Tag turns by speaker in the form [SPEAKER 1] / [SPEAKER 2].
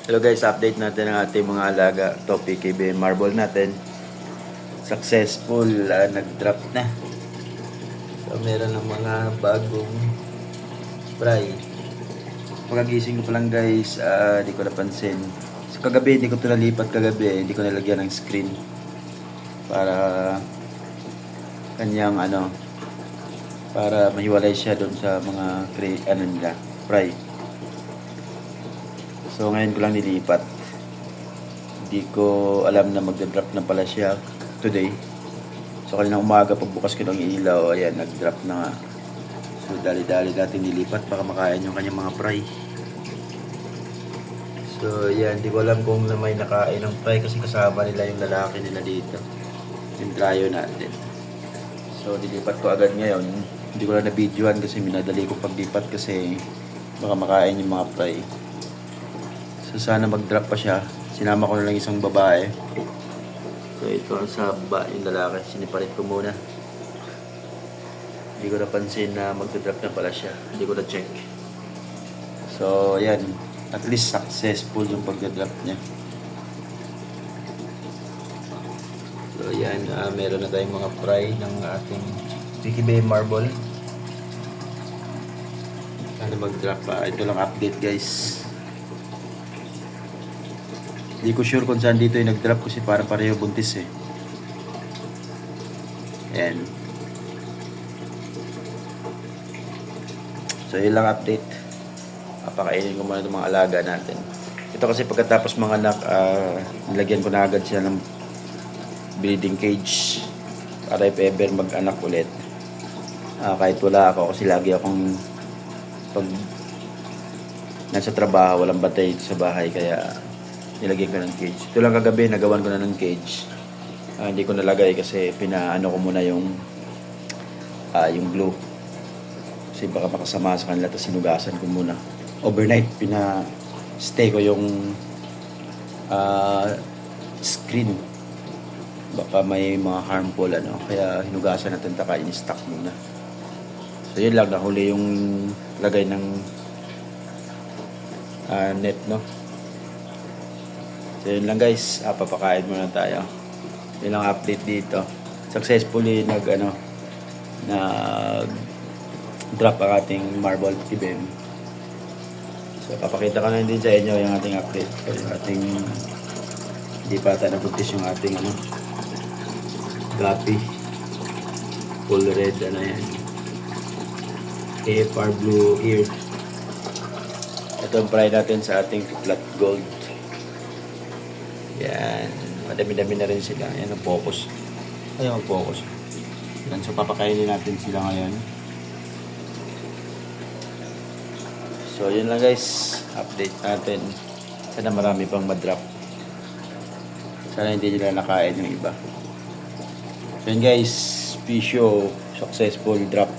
[SPEAKER 1] Hello guys, update natin ang ating mga alaga. Ito, PKB marble natin. Successful, nag-drop na. So, meron ng mga bagong fry. Pagkagising ko pa lang guys, di ko napansin. So, kagabi, hindi ko ito nalipat kagabi. Hindi ko nalagyan ng screen. Para kanyang para mahiwalay siya doon sa mga nila, fry. So ngayon ko lang nilipat. Hindi ko alam na magda-drop na pala siya today. So kanina umaga pagbukas ko ng ilaw, ayan, nag-drop na nga. So dali-dali natin nilipat para makain yung kanyang mga fry. So ayan, hindi ko alam kung may nakain ng fry kasi kasama nila yung lalaki nila dito. Yung dryo natin. So dilipat ko agad ngayon. Hindi ko lang na-videoan kasi minadali ko paglipat kasi baka makain yung mga fry. So sana mag-drop pa siya. Sinama ko na lang isang babae. So ito ang saba, yung lalaki. Siniparit ko muna. Hindi ko napansin na mag-drop na pala siya. Hindi ko na-check. So yan. At least successful yung pag-drop niya. So yan. Meron na tayong mga fry ng ating PKB marble. Sana mag-drop pa. Ito lang update guys. Hindi ko sure kung saan dito yung nag-drop kasi para pareho buntis eh. Ayan. So yun lang update. Papakainin ko muna itong mga alaga natin. Ito kasi pagkatapos mga anak, nilagyan ko na agad siya ng breeding cage. Para if ever mag-anak ulit. Kahit wala ako kasi lagi akong pag nasa trabaho, walang batay sa bahay kaya nilagyan ko ng cage. Ito lang kagabi, nagawan ko na ng cage. Hindi ko nalagay kasi pinaano ko muna yung glue. Kasi baka makasama sa kanila tapos sinugasan ko muna. Overnight, pina-stay ko yung screen. Baka may mga harmful kaya hinugasan natin taka in-stock muna. So yun lang, nahuli yung lagay ng net, no? So yun lang guys, papakain muna tayo. Yun lang update dito. Successfully drop ang ating marble PBM. So papakita ko na din sa inyo yung ating update. Yung ating hindi pa tayo nabuntis yung ating guppy. Full red yan. AFR blue ear. Ito ang fry natin sa ating flat gold. Yan. Madami-dami na rin sila. Yan ang focus. Ayaw mag-focus. Yan. So, papakainin natin sila ngayon. So, yun lang guys. Update natin. Sana marami pang madrop. Sana hindi nila nakain yung iba. So, yun guys. Pisyo. Successful drop.